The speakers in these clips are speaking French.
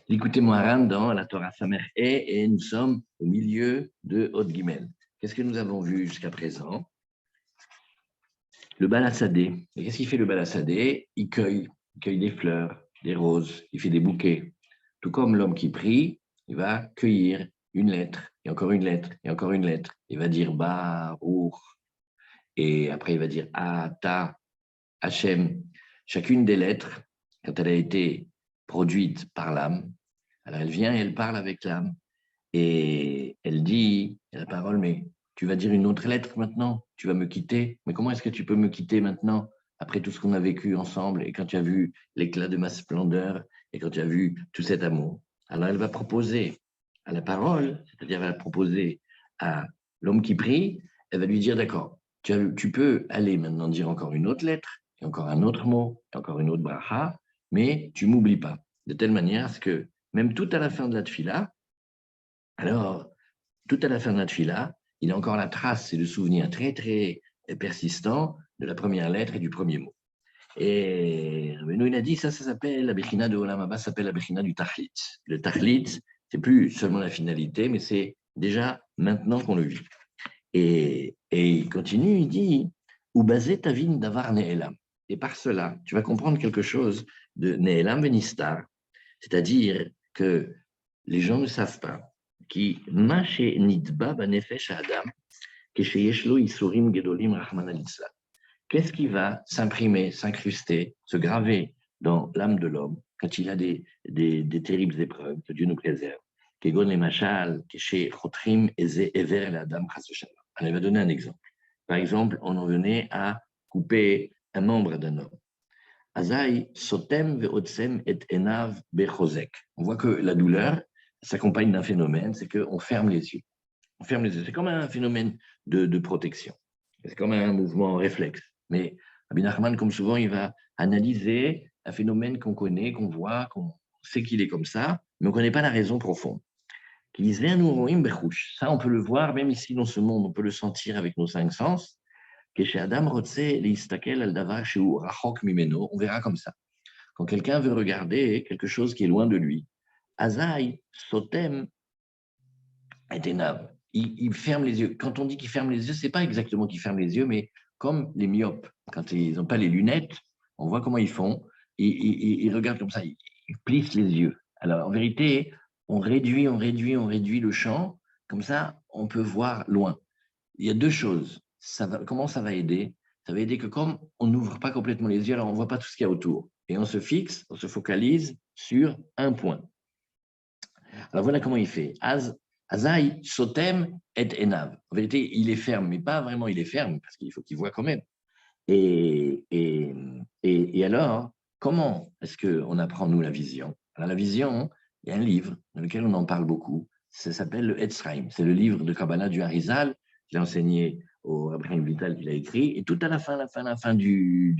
Écoutez Moharan dans la Torah Samer et nous sommes au milieu de Hod Gimel. Qu'est-ce que nous avons vu jusqu'à présent? Le Balassadé. Et qu'est-ce qu'il fait le Balassadé? Il cueille des fleurs, des roses, il fait des bouquets. Tout comme l'homme qui prie, il va cueillir une lettre, et encore une lettre, et encore une lettre. Il va dire Baruch, et après il va dire Ata, Hachem. Chacune des lettres, quand elle a été produite par l'âme, alors elle vient et elle parle avec l'âme. Et elle dit la parole, mais tu vas dire une autre lettre maintenant, tu vas me quitter. Mais comment est-ce que tu peux me quitter maintenant, après tout ce qu'on a vécu ensemble, et quand tu as vu l'éclat de ma splendeur, et quand tu as vu tout cet amour? Alors elle va proposer à la parole, c'est-à-dire elle va proposer à l'homme qui prie, elle va lui dire, d'accord, tu peux aller maintenant dire encore une autre lettre, et encore un autre mot, et encore une autre bracha, mais tu m'oublies pas. De telle manière à ce que, même tout à la fin de la tfila, alors, tout à la fin de la tfila, il a encore la trace et le souvenir très, très persistant de la première lettre et du premier mot. Et nous, il a dit, ça s'appelle la Bechina de Olam Abba, ça s'appelle la Bechina du Tachlit. Le Tachlit, c'est plus seulement la finalité, mais c'est déjà maintenant qu'on le vit. Et il continue, il dit, ou basé tavin davar ne'elam. Et par cela, tu vas comprendre quelque chose de ne'elam venistar, c'est-à-dire que les gens ne savent pas qui mache nidba banefesh adam kesheyeshlo isurim gedolim rahman al-islam. Qu'est-ce qui va s'imprimer, s'incruster, se graver dans l'âme de l'homme quand il a des terribles épreuves, que Dieu nous préserve? Kegon les machal, keshe chotrim eze ever l'adam chas v'shalom. Alors, il va donner un exemple. Par exemple, on en venait à couper un membre d'un homme. Azaï sotem ve'otsem et enav bechozek. On voit que la douleur s'accompagne d'un phénomène, c'est qu'on ferme les yeux. On ferme les yeux. C'est comme un phénomène de protection. C'est comme un mouvement réflexe. Mais Rabbi Nachman, comme souvent, il va analyser un phénomène qu'on connaît, qu'on voit, qu'on sait qu'il est comme ça, mais on ne connaît pas la raison profonde. Ça, on peut le voir, même ici dans ce monde, on peut le sentir avec nos cinq sens. On verra comme ça. Quand quelqu'un veut regarder quelque chose qui est loin de lui, Azaï, Sotem, il ferme les yeux. Quand on dit qu'il ferme les yeux, ce n'est pas exactement qu'il ferme les yeux, mais comme les myopes, quand ils n'ont pas les lunettes, on voit comment ils font. Ils regardent comme ça, ils plissent les yeux. Alors en vérité, on réduit le champ, comme ça on peut voir loin. Il y a deux choses. Comment ça va aider? Ça va aider que comme on n'ouvre pas complètement les yeux, alors on ne voit pas tout ce qu'il y a autour. Et on se fixe, on se focalise sur un point. Alors voilà comment il fait. Azaï, Sotem et Enav. En vérité, il est ferme, mais pas vraiment il est ferme, parce qu'il faut qu'il voit quand même. Et alors, comment est-ce qu'on apprend, nous, la vision? Alors la vision, il y a un livre dans lequel on en parle beaucoup. Ça s'appelle le Etzraim. C'est le livre de Kabbalah du Harizal. Je l'ai enseigné au Abraham Vital qu'il a écrit. Et tout à la fin du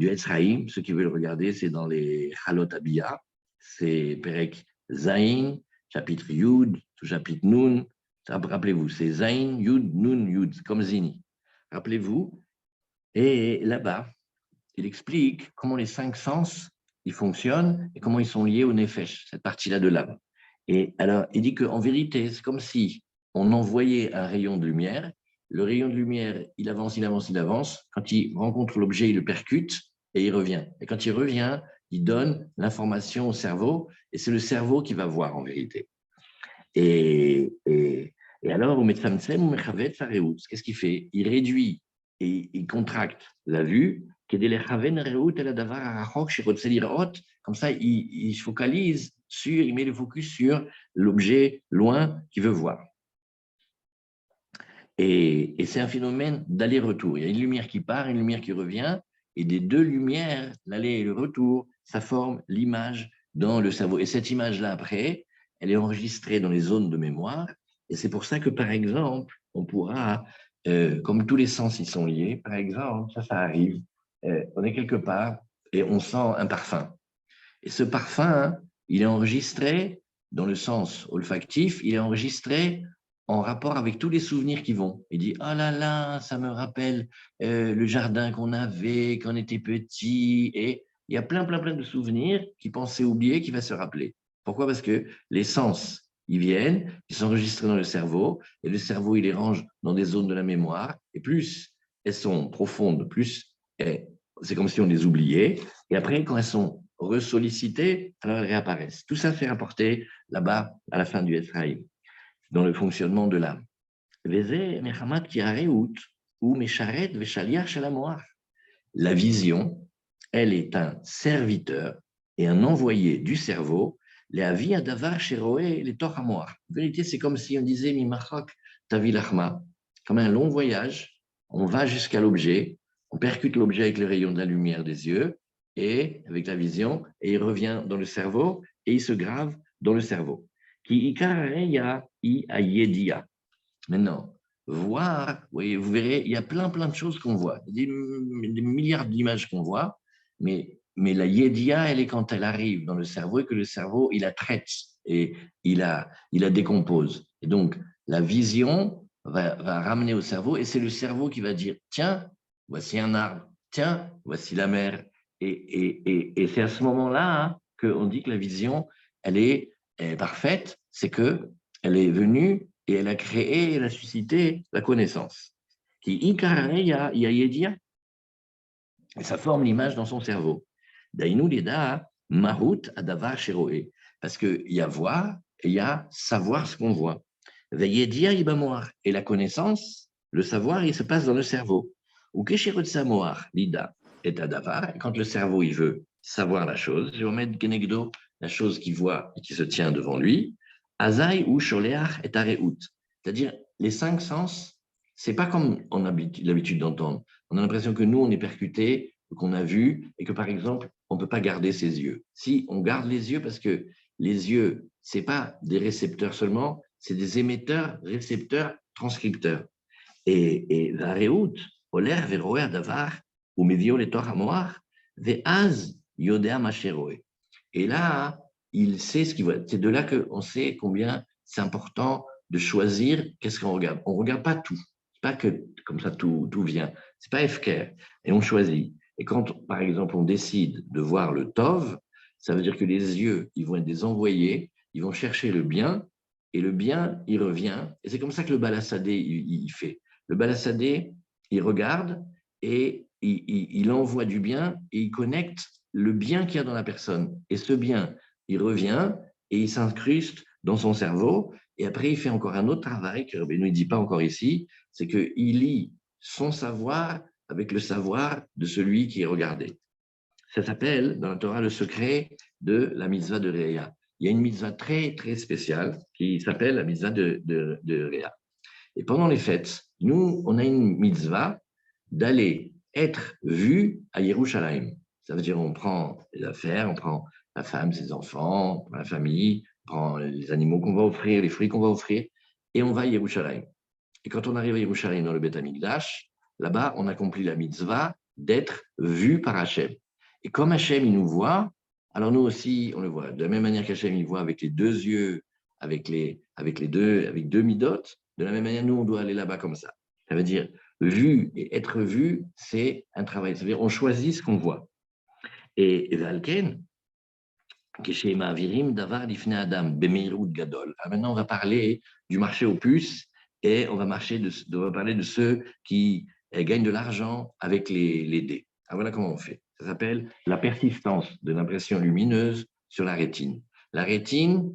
Etzraim, ceux qui veulent regarder, c'est dans les Halot Abiyah. C'est Perek Zain, chapitre Yud, tout chapitre Nun. Rappelez-vous, c'est Zain, Yud, Nun, Yud, comme Zini. Rappelez-vous. Et là-bas, il explique comment les cinq sens ils fonctionnent et comment ils sont liés au nefesh, cette partie-là de l'âme. Et alors, il dit qu'en vérité, c'est comme si on envoyait un rayon de lumière. Le rayon de lumière, il avance, il avance, il avance. Quand il rencontre l'objet, il le percute et il revient. Et quand il revient, il donne l'information au cerveau et c'est le cerveau qui va voir en vérité. Et alors, au médecin, qu'est-ce qu'il fait? Il réduit et il contracte la vue, comme ça, il se focalise sur, il met le focus sur l'objet loin qu'il veut voir. Et c'est un phénomène d'aller-retour. Il y a une lumière qui part, une lumière qui revient, et des deux lumières, l'aller et le retour, ça forme l'image dans le cerveau. Et cette image-là, après, elle est enregistrée dans les zones de mémoire. Et c'est pour ça que, par exemple, on pourra, comme tous les sens y sont liés, par exemple, ça arrive, on est quelque part et on sent un parfum. Et ce parfum, il est enregistré dans le sens olfactif, il est enregistré en rapport avec tous les souvenirs qui vont. Il dit, oh là là, ça me rappelle le jardin qu'on avait quand on était petit. Et il y a plein de souvenirs qui pensaient oublier, qui va se rappeler. Pourquoi? Parce que les sens, ils viennent, ils sont enregistrés dans le cerveau, et le cerveau, il les range dans des zones de la mémoire, et plus elles sont profondes, plus c'est comme si on les oubliait, et après, quand elles sont ressollicitées, alors elles réapparaissent. Tout ça fait rapporter là-bas, à la fin du Ephraïm, dans le fonctionnement de l'âme. La vision, elle est un serviteur et un envoyé du cerveau. En vérité, c'est comme si on disait Mimachak Tavilachma, comme un long voyage. On va jusqu'à l'objet, on percute l'objet avec le rayon de la lumière des yeux et avec la vision, et il revient dans le cerveau et il se grave dans le cerveau. Ki ikareya I ayedia. Maintenant, voir, vous verrez, il y a plein de choses qu'on voit, des milliards d'images qu'on voit, mais la yédia, elle est quand elle arrive dans le cerveau et que le cerveau, il la traite et il la décompose. Et donc, la vision va ramener au cerveau et c'est le cerveau qui va dire, tiens, voici un arbre, tiens, voici la mer. Et c'est à ce moment-là qu'on dit que la vision, elle est parfaite, c'est qu'elle est venue et elle a créé, elle a suscité la connaissance. Et ça forme l'image dans son cerveau. Parce qu'il y a voir et il y a savoir ce qu'on voit. Et la connaissance, le savoir, il se passe dans le cerveau. Et quand le cerveau il veut savoir la chose, je vais mettre Genegdo, la chose qu'il voit et qui se tient devant lui, Azaï ou Sholeach et Areout. C'est-à-dire, les cinq sens, c'est pas comme on a l'habitude d'entendre. On a l'impression que nous, on est percuté, qu'on a vu, et que par exemple, on ne peut pas garder ses yeux. Si, on garde les yeux parce que les yeux, ce n'est pas des récepteurs seulement, c'est des émetteurs, récepteurs, transcripteurs. Et Vareout, Oler, Veroer, Davar, ou Mevio, les Toramoar, Veaz, Yodea, Macheroe. Et là, il sait ce qu'il voit. C'est de là qu'on sait combien c'est important de choisir qu'est-ce qu'on regarde. On ne regarde pas tout. C'est pas que comme ça tout vient. C'est pas FK. Et on choisit. Et quand, par exemple, on décide de voir le Tov, ça veut dire que les yeux, ils vont être des envoyés, ils vont chercher le bien, et le bien, il revient. Et c'est comme ça que le Balassadé, il fait. Le Balassadé, il regarde et il envoie du bien et il connecte le bien qu'il y a dans la personne. Et ce bien, il revient et il s'incruste dans son cerveau. Et après, il fait encore un autre travail que Rabbeinu ne dit pas encore ici, c'est qu'il lie son savoir avec le savoir de celui qui est regardé. Ça s'appelle, dans la Torah, le secret de la mitzvah de Réa. Il y a une mitzvah très, très spéciale qui s'appelle la mitzvah de Réa. Et pendant les fêtes, nous, on a une mitzvah d'aller être vu à Yerushalayim. Ça veut dire on prend les affaires, on prend la femme, ses enfants, on prend la famille, on prend les animaux qu'on va offrir, les fruits qu'on va offrir, et on va à Yerushalayim. Et quand on arrive à Yerushalayim dans le Beth Amikdash, là-bas, on accomplit la mitzvah d'être vu par Hachem. Et comme Hachem, il nous voit, alors nous aussi, on le voit. De la même manière qu'Hachem, il voit avec les deux yeux, avec deux midot, de la même manière, nous, on doit aller là-bas comme ça. Ça veut dire, vu et être vu, c'est un travail. C'est-à-dire, on choisit ce qu'on voit. Et Valken, Gadol. Maintenant, on va parler du marché aux puces et on va parler de ceux qui gagnent de l'argent avec les dés. Alors voilà comment on fait. Ça s'appelle la persistance de l'impression lumineuse sur la rétine. La rétine,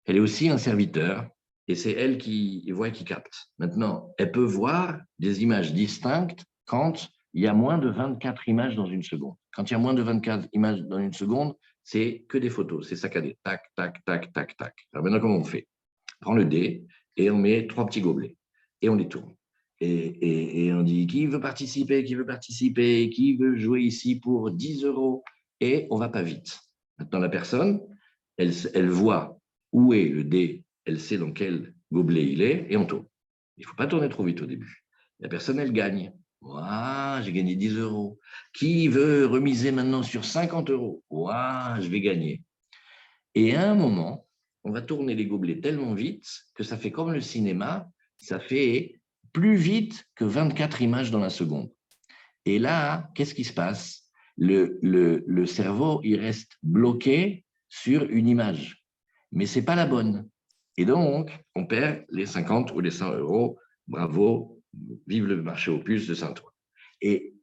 elle est aussi un serviteur et c'est elle qui voit et qui capte. Maintenant, elle peut voir des images distinctes quand il y a moins de 24 images dans une seconde. Quand il y a moins de 24 images dans une seconde, c'est que des photos, c'est saccadé. Tac, tac, tac, tac, tac. Alors maintenant, comment on fait? On prend le dé et on met 3 petits gobelets et on les tourne. Et on dit qui veut participer, qui veut jouer ici pour 10 euros et on ne va pas vite. Maintenant, la personne, elle voit où est le dé, elle sait dans quel gobelet il est et on tourne. Il ne faut pas tourner trop vite au début. La personne, elle gagne. Ouah, j'ai gagné 10 euros. Qui veut remiser maintenant sur 50 euros? Ouah, je vais gagner. Et à un moment, on va tourner les gobelets tellement vite que ça fait comme le cinéma, ça fait plus vite que 24 images dans la seconde. Et là, qu'est-ce qui se passe? Le cerveau, il reste bloqué sur une image, mais ce n'est pas la bonne. Et donc, on perd les 50 ou les 100 euros. Bravo, vive le marché aux puces de Saint-Ouen. Et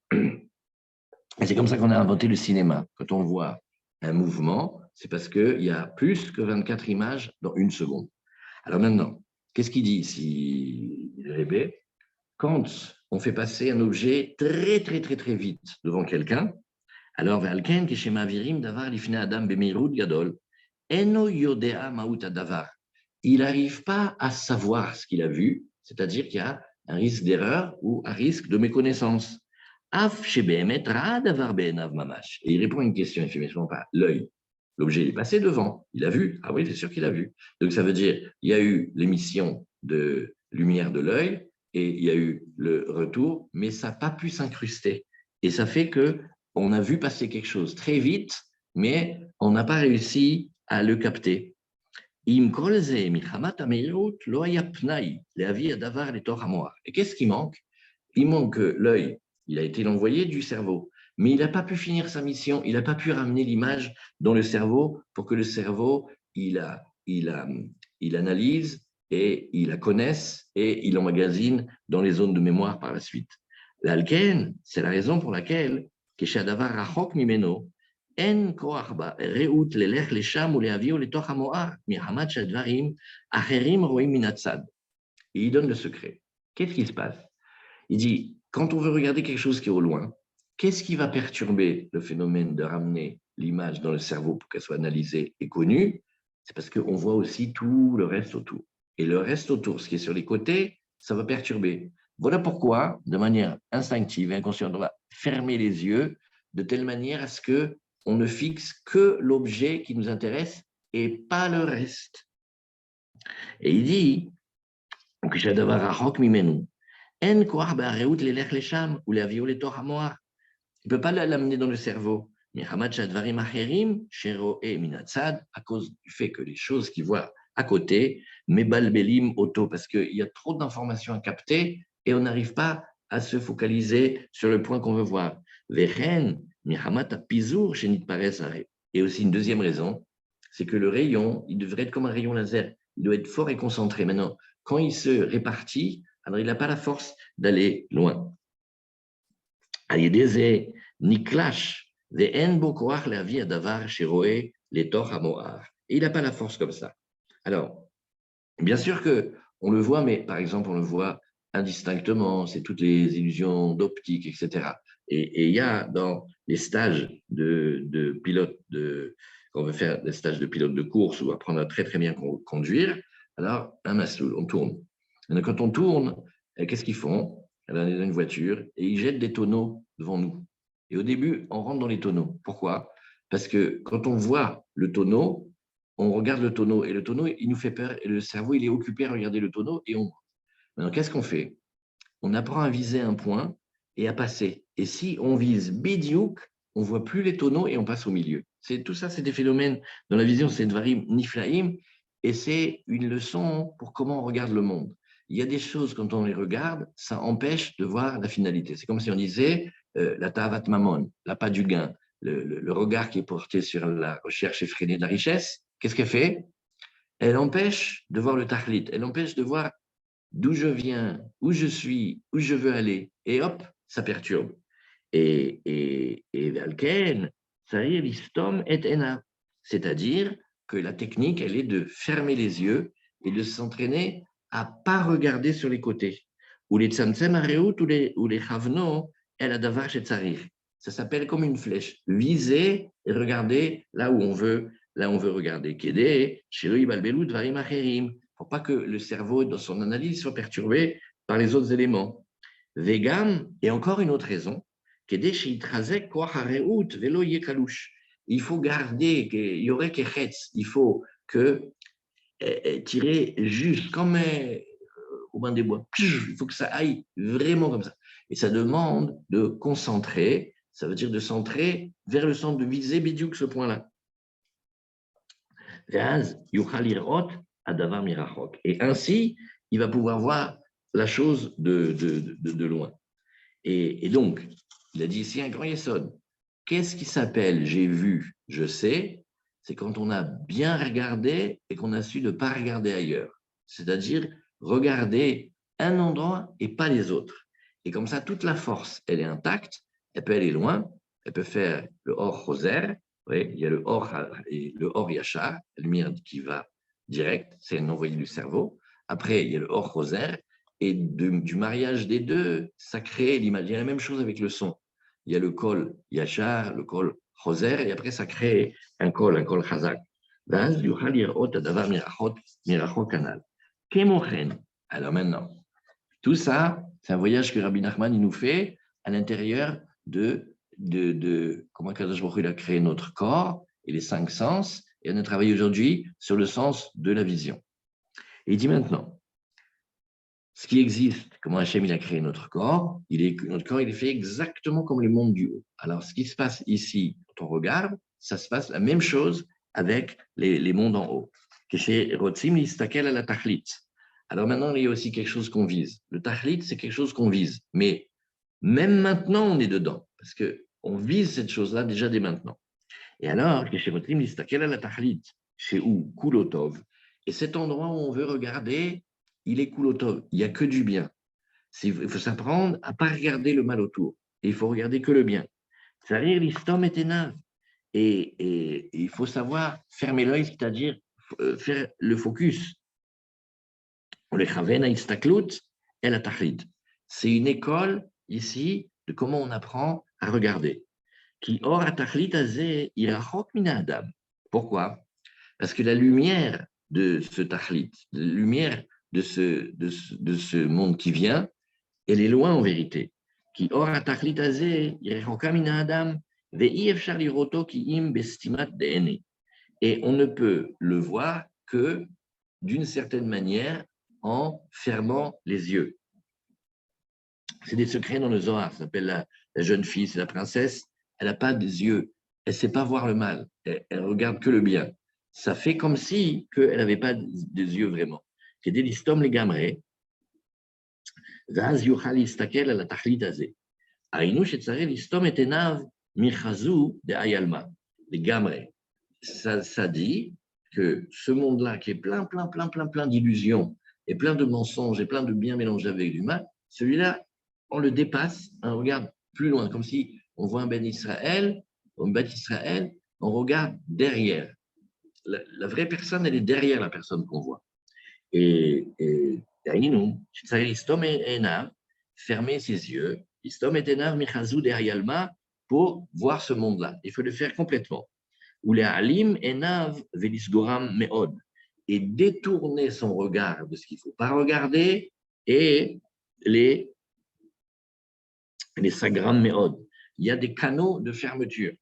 c'est comme ça qu'on a inventé le cinéma. Quand on voit un mouvement, c'est parce qu'il y a plus que 24 images dans une seconde. Alors maintenant, qu'est-ce qu'il dit ici, Rébé? Quand on fait passer un objet très, très, très, très vite devant quelqu'un, alors, Valken, Keshema Virim, Davar, Lifne Adam, Bemeirut, Gadol, Eno Yodea, Maouta Davar. Il n'arrive pas à savoir ce qu'il a vu, c'est-à-dire qu'il y a un risque d'erreur ou un risque de méconnaissance. Af Shebehemet, Ra Davar Be'enav Mamash. Et il répond à une question, il fait, mais je ne pas, l'œil. L'objet est passé devant, il a vu. Ah oui, c'est sûr qu'il a vu. Donc, ça veut dire il y a eu l'émission de lumière de l'œil et il y a eu le retour, mais ça n'a pas pu s'incruster. Et ça fait que on a vu passer quelque chose très vite, mais on n'a pas réussi à le capter. Et qu'est-ce qui manque? Il manque l'œil. Il a été l'envoyé du cerveau, mais il n'a pas pu finir sa mission. Il n'a pas pu ramener l'image dans le cerveau pour que le cerveau, il analyse et il la connaisse et il emmagasine dans les zones de mémoire par la suite. L'alken, c'est la raison pour laquelle כשהדבר רחוק ממנו, אין כוח בראות ללך לשם ולהביאו לתוך המואר, מחמת שהדברים אחרים רואים מן הצד. Et il donne le secret. Qu'est-ce qui se passe? Il dit, quand on veut regarder quelque chose qui est au loin, qu'est-ce qui va perturber le phénomène de ramener l'image dans le cerveau pour qu'elle soit analysée et connue? C'est parce qu'on voit aussi tout le reste autour. Et le reste autour, ce qui est sur les côtés, ça va perturber. Voilà pourquoi, de manière instinctive et inconsciente, on va fermer les yeux de telle manière à ce qu'on ne fixe que l'objet qui nous intéresse et pas le reste. Et il dit, il ne peut pas l'amener dans le cerveau. À cause du fait que les choses qu'il voit à côté, mebalbelim auto, parce qu'il y a trop d'informations à capter et on n'arrive pas à se focaliser sur le point qu'on veut voir. Et aussi une deuxième raison, c'est que le rayon, il devrait être comme un rayon laser, il doit être fort et concentré. Maintenant, quand il se répartit, alors il n'a pas la force d'aller loin. Niklash, et il n'a pas la force comme ça. Alors, bien sûr qu'on le voit, mais par exemple, on le voit indistinctement, c'est toutes les illusions d'optique, etc. Et il y a dans les stages de pilote, quand on veut faire des stages de pilote de course ou apprendre à très très bien conduire, alors un masloul, on tourne. Et quand on tourne, qu'est-ce qu'ils font? Alors, on est dans une voiture et ils jettent des tonneaux devant nous. Et au début, on rentre dans les tonneaux. Pourquoi? Parce que quand on voit le tonneau, on regarde le tonneau et le tonneau, il nous fait peur et le cerveau, il est occupé à regarder le tonneau et on... Maintenant, qu'est-ce qu'on fait? On apprend à viser un point et à passer. Et si on vise bidiouk, on ne voit plus les tonneaux et on passe au milieu. Tout ça, c'est des phénomènes dans la vision, c'est Dvarim Niflaim et c'est une leçon pour comment on regarde le monde. Il y a des choses, quand on les regarde, ça empêche de voir la finalité. C'est comme si on disait la Tavat Mamon, l'appât du gain, le regard qui est porté sur la recherche effrénée de la richesse. Qu'est-ce qu'elle fait? Elle empêche de voir le tahlit, elle empêche de voir d'où je viens, où je suis, où je veux aller. Et hop, ça perturbe. Et Valken, ça y est, l'istom est ena. C'est-à-dire que la technique, elle est de fermer les yeux et de s'entraîner à ne pas regarder sur les côtés. Ou les tsamtsem areut ou les chavno, el adavar shetzarir. Ça s'appelle comme une flèche. Viser et regarder là où on veut regarder. Kede, shelo ibalbelu dvarim acherim. Pour pas que le cerveau, dans son analyse, soit perturbé par les autres éléments. Vegam, et encore une autre raison, il faut garder, il faut tirer juste comme au bain des bois. Il faut que ça aille vraiment comme ça. Et ça demande de concentrer, ça veut dire de centrer vers le centre, de viser bidiouk ce point-là. Et ainsi, il va pouvoir voir la chose de loin. Et donc, il a dit ici un grand yesod. Qu'est-ce qui s'appelle j'ai vu, je sais? c'est quand on a bien regardé et qu'on a su ne pas regarder ailleurs. C'est-à-dire regarder un endroit et pas les autres. Et comme ça, toute la force, elle est intacte, elle peut aller loin, elle peut faire le Or Roser, oui, il y a le Or et le Or Yachar, la lumière qui va direct, c'est un envoyé du cerveau. Après, il y a le Or Roser, et du mariage des deux, ça crée l'image. Il y a la même chose avec le son. Il y a le Kol Yachar, le Kol Roser, et après, ça crée un Kol Chazak. Alors maintenant, tout ça, c'est un voyage que Rabbi Nachman il nous fait à l'intérieur de comment Kadosh Baruch Hu il a créé notre corps et les 5 sens, et on a travaillé aujourd'hui sur le sens de la vision. Et il dit maintenant, ce qui existe, comment Hachem il a créé notre corps, notre corps il est fait exactement comme les mondes du haut. Alors ce qui se passe ici, quand on regarde, ça se passe la même chose avec les mondes en haut. Alors maintenant, il y a aussi quelque chose qu'on vise. Le tahlit, c'est quelque chose qu'on vise. Mais même maintenant, on est dedans. Parce qu'on vise cette chose-là déjà dès maintenant. Et alors, chez où Kulotov. Et cet endroit où on veut regarder, il est Kulotov. Il n'y a que du bien. Il faut s'apprendre à ne pas regarder le mal autour. Et il faut regarder que le bien. C'est-à-dire, l'istom est énorme. Et il faut savoir fermer l'œil, c'est-à-dire faire le focus. C'est une école ici de comment on apprend à regarder. Pourquoi? Parce que la lumière de ce tahlit, la lumière de ce monde qui vient, elle est loin en vérité. Et on ne peut le voir que d'une certaine manière en fermant les yeux. C'est des secrets dans le Zohar. Ça s'appelle la jeune fille, c'est la princesse. Elle n'a pas des yeux. Elle ne sait pas voir le mal. Elle regarde que le bien. Ça fait comme si elle n'avait pas des yeux vraiment. C'est des listom les gamrés. Vaz yuchal yistakel ala tachlit azeh. Aïnou shetzareh listom et enav michazou de ayalma. Les gamrés. Ça dit que ce monde-là qui est plein d'illusions et plein de mensonges et plein de bien mélangés avec du mal, celui-là, on le dépasse, on regarde plus loin, comme si on voit un Ben Israël, on regarde derrière. La vraie personne, elle est derrière la personne qu'on voit. Et fermer ses yeux, pour voir ce monde-là. Il faut le faire complètement. Et détourner son regard de ce qu'il ne faut pas regarder et les sagran meod. Il y a des canaux de fermeture.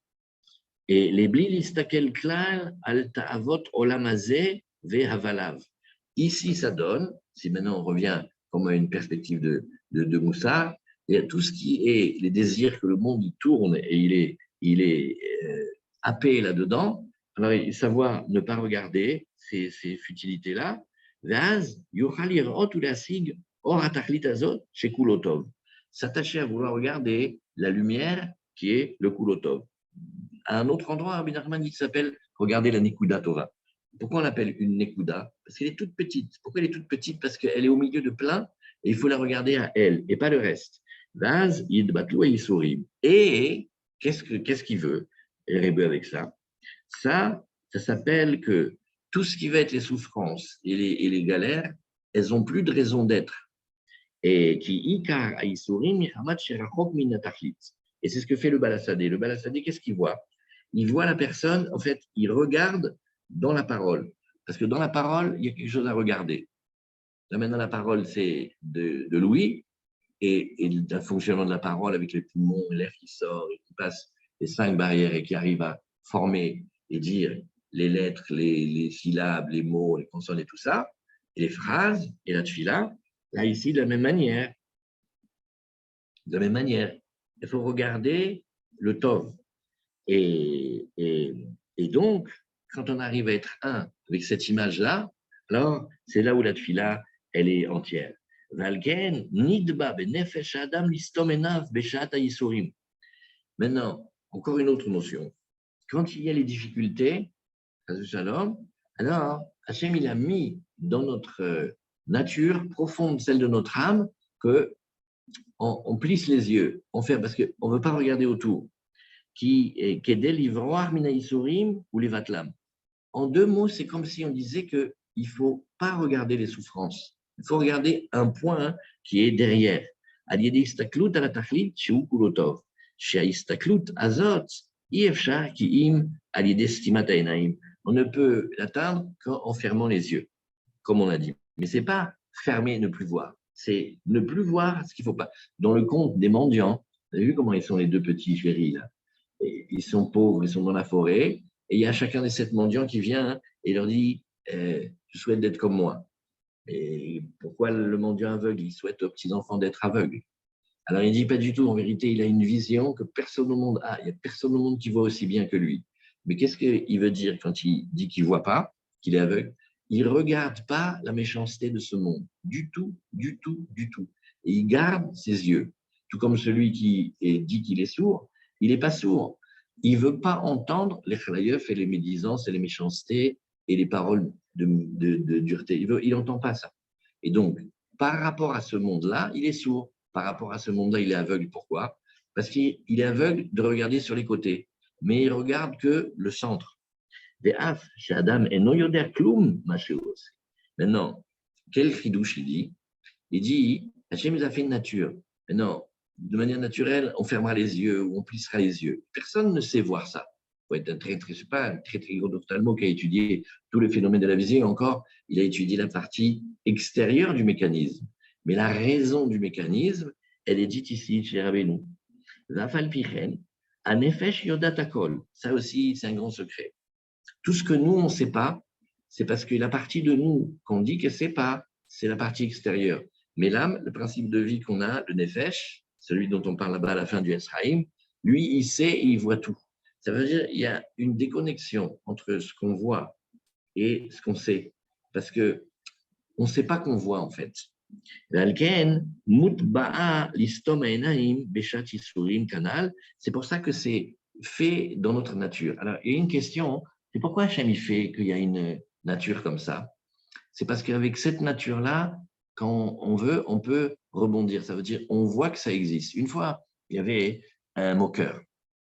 Et les bli listakel klal al ta'avot olamazé ve'havalav. Ici, ça donne, si maintenant on revient comme à une perspective de Moussard, il y a tout ce qui est les désirs que le monde il tourne et il est happé là-dedans. Alors, savoir ne pas regarder ces futilités-là. S'attacher à vouloir regarder la lumière qui est le kulotov. À un autre endroit, Rabbi Nachman il s'appelle regardez la Nekuda Torah. Pourquoi on l'appelle une Nekuda? Parce qu'elle est toute petite. Pourquoi elle est toute petite? Parce qu'elle est au milieu de plein et il faut la regarder à elle et pas le reste. Vaz yidbatlu et yisurim. Et qu'est-ce qu'il veut, Rebbe, avec ça? Ça s'appelle que tout ce qui va être les souffrances et les galères, elles n'ont plus de raison d'être. Et qui ikar aisurim mihamad sherachok minatachlit. Et c'est ce que fait le Balassadé. Le Balassadé, qu'est-ce qu'il voit? Il voit la personne, en fait, il regarde dans la parole. Parce que dans la parole, il y a quelque chose à regarder. Là, maintenant, la parole, c'est de Louis, et le fonctionnement de la parole avec les poumons, l'air qui sort, et qui passe les 5 barrières et qui arrive à former et dire les lettres, les syllabes, les mots, les consonnes et tout ça, et les phrases, et la tfila, là, ici, de la même manière. De la même manière. Il faut regarder le tov. Et donc, quand on arrive à être un avec cette image-là, alors c'est là où la tfila, elle est entière. Valken, nidba, benefesh adam, listom enav, beshat yisurim. Maintenant, encore une autre notion. Quand il y a les difficultés, Shalom. Alors, Hachem, il a mis dans notre nature profonde, celle de notre âme, qu'on plisse les yeux, parce qu'on ne veut pas regarder autour, qui est délivroir minaïsurim ou les vatlam. En deux mots, c'est comme si on disait qu'il ne faut pas regarder les souffrances. Il faut regarder un point qui est derrière. On ne peut l'atteindre qu'en fermant les yeux, comme on a dit. Mais ce n'est pas fermer, ne plus voir. C'est ne plus voir ce qu'il ne faut pas. Dans le conte des mendiants, vous avez vu comment ils sont les deux petits chéris là? Ils sont pauvres, ils sont dans la forêt, et il y a chacun des 7 mendiants qui vient et leur dit je souhaite d'être comme moi. Et pourquoi le mendiant aveugle? Il souhaite aux petits-enfants d'être aveugles. Alors il ne dit pas du tout, en vérité, il a une vision que personne au monde a. Il n'y a personne au monde qui voit aussi bien que lui. Mais qu'est-ce qu'il veut dire quand il dit qu'il ne voit pas, qu'il est aveugle? Il ne regarde pas la méchanceté de ce monde, du tout, du tout, du tout. Et il garde ses yeux. Tout comme celui qui dit qu'il est sourd, il n'est pas sourd. Il ne veut pas entendre les chalaïeuf et les médisances et les méchancetés et les paroles de dureté. Il n'entend pas ça. Et donc, par rapport à ce monde-là, il est sourd. Par rapport à ce monde-là, il est aveugle. Pourquoi? Parce qu'il est aveugle de regarder sur les côtés. Mais il ne regarde que le centre. Maintenant, quel chidouche il dit? Il dit, Hachem nous a fait une nature. Maintenant, de manière naturelle, on fermera les yeux ou on plissera les yeux. Personne ne sait voir ça. Il faut être un très gros ophtalmo qui a étudié tous les phénomènes de la vision. Et encore, il a étudié la partie extérieure du mécanisme. Mais la raison du mécanisme, elle est dite ici chez Rabbeinu. Ça aussi, c'est un grand secret. Tout ce que nous, on ne sait pas, c'est parce que la partie de nous qu'on dit qu'elle ne sait pas, c'est la partie extérieure. Mais l'âme, le principe de vie qu'on a, le nefesh, celui dont on parle là-bas à la fin du Esraïm, lui, il sait et il voit tout. Ça veut dire qu'il y a une déconnexion entre ce qu'on voit et ce qu'on sait. Parce qu'on ne sait pas qu'on voit, en fait. C'est pour ça que c'est fait dans notre nature. Alors, il y a une question, c'est pourquoi Hachem fait qu'il y a une nature comme ça? C'est parce qu'avec cette nature-là, quand on veut, on peut rebondir. Ça veut dire, on voit que ça existe. Une fois, il y avait un moqueur,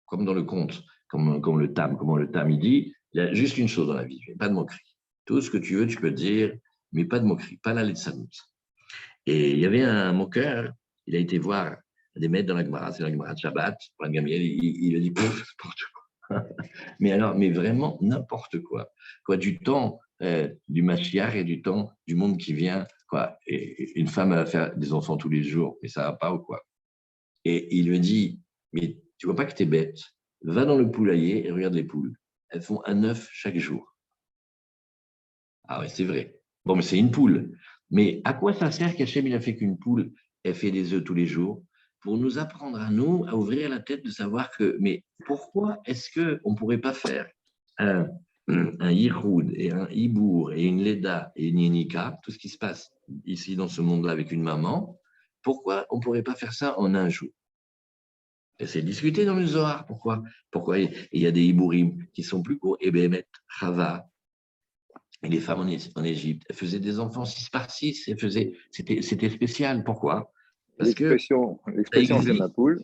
comme dans le conte, comme le Tam. Comment le Tam, il dit, il y a juste une chose dans la vie, pas de moquerie. Tout ce que tu veux, tu peux dire, mais pas de moquerie, pas la Litzanout. Et il y avait un moqueur, il a été voir des maîtres dans la Gemara, c'est la Gemara de Shabbat, il a dit, n'importe quoi. Mais vraiment n'importe quoi. Du temps du Mashiach et du temps du monde qui vient, quoi. Et une femme va faire des enfants tous les jours, mais ça ne va pas ou quoi. Et il lui dit, mais tu vois pas que tu es bête, va dans le poulailler et regarde les poules. Elles font un œuf chaque jour. Ah oui, c'est vrai. Bon, mais c'est une poule. Mais à quoi ça sert qu'Hachem, il a fait qu'une poule, elle fait des œufs tous les jours? Pour nous apprendre à nous à ouvrir la tête de savoir que, mais pourquoi est-ce qu'on ne pourrait pas faire un Yichoud et un Hibour et une Leda et une Yenika, tout ce qui se passe ici dans ce monde-là avec une maman, pourquoi on ne pourrait pas faire ça en un jour? Et c'est discuté dans le Zohar. Pourquoi il y a des Hibourim qui sont plus courts? Et Bémet, Chava, et les femmes en Égypte, elles faisaient des enfants 6 par 6, c'était spécial. Pourquoi? Parce que l'expression de ma poule.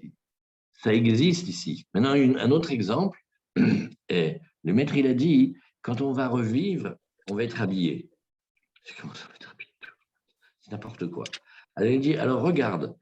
Ça existe ici. Maintenant, un autre exemple, le maître, il a dit, quand on va revivre, on va être habillé. Comment ça va être habillé? C'est n'importe quoi. Alors, il dit, alors regarde,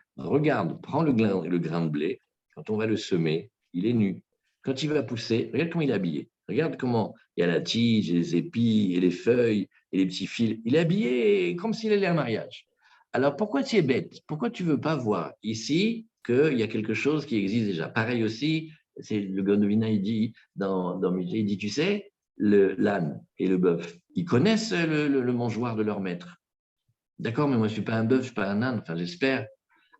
prends le grain de blé, quand on va le semer, il est nu. Quand il va pousser, regarde comment il est habillé. Regarde comment il y a la tige, et les épis, et les feuilles, et les petits fils. Il est habillé comme s'il allait à un mariage. Alors, pourquoi tu es bête? Pourquoi tu ne veux pas voir ici qu'il y a quelque chose qui existe déjà? Pareil aussi, c'est le Gondovina, il dit, dans Michel, il dit, tu sais, l'âne et le bœuf, ils connaissent le mangeoire de leur maître. D'accord, mais moi, je ne suis pas un bœuf, je ne suis pas un âne, enfin, j'espère.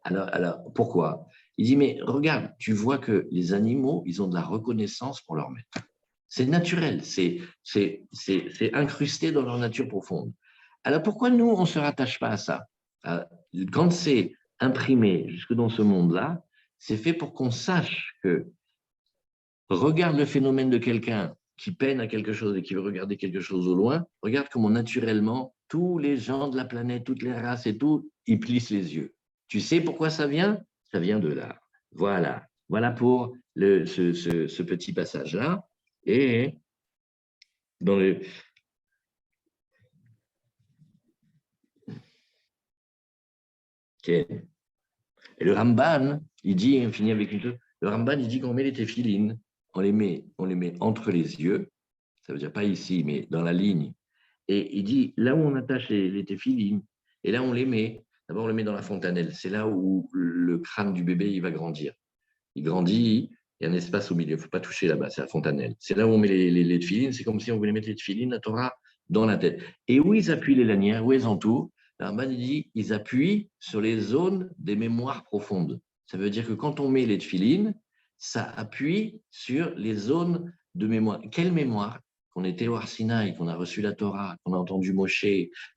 Alors, pourquoi? Il dit, mais regarde, tu vois que les animaux, ils ont de la reconnaissance pour leur maître. C'est naturel, c'est incrusté dans leur nature profonde. Alors, pourquoi nous, on ne se rattache pas à ça? Quand c'est imprimé jusque dans ce monde-là, c'est fait pour qu'on sache que regarde le phénomène de quelqu'un qui peine à quelque chose et qui veut regarder quelque chose au loin, regarde comment naturellement, tous les gens de la planète, toutes les races et tout, ils plissent les yeux. Tu sais pourquoi ça vient? Ça vient de là. Voilà. Voilà pour ce petit passage-là. Et dans le... Okay. Et le Ramban, il dit, on finit avec une chose, le Ramban, il dit qu'on met les téphilines, on les met entre les yeux, ça veut dire pas ici, mais dans la ligne. Et il dit, là où on attache les téphilines, et là on les met, d'abord on les met dans la fontanelle, c'est là où le crâne du bébé il va grandir. Il grandit, il y a un espace au milieu, il ne faut pas toucher là-bas, c'est la fontanelle. C'est là où on met les téphilines, c'est comme si on voulait mettre les téphilines, la Torah, dans la tête. Et où ils appuient les lanières, où ils entourent, Ramban dit, ils appuient sur les zones des mémoires profondes. Ça veut dire que quand on met les téphilines, ça appuie sur les zones de mémoire. Quelle mémoire? Qu'on était au Arsinaï, qu'on a reçu la Torah, qu'on a entendu Moshe,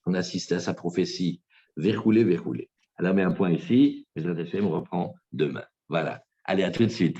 qu'on a assisté à sa prophétie. Verroulé, verroulé. Alors, on met un point ici, mais on reprend demain. Voilà. Allez, à tout de suite.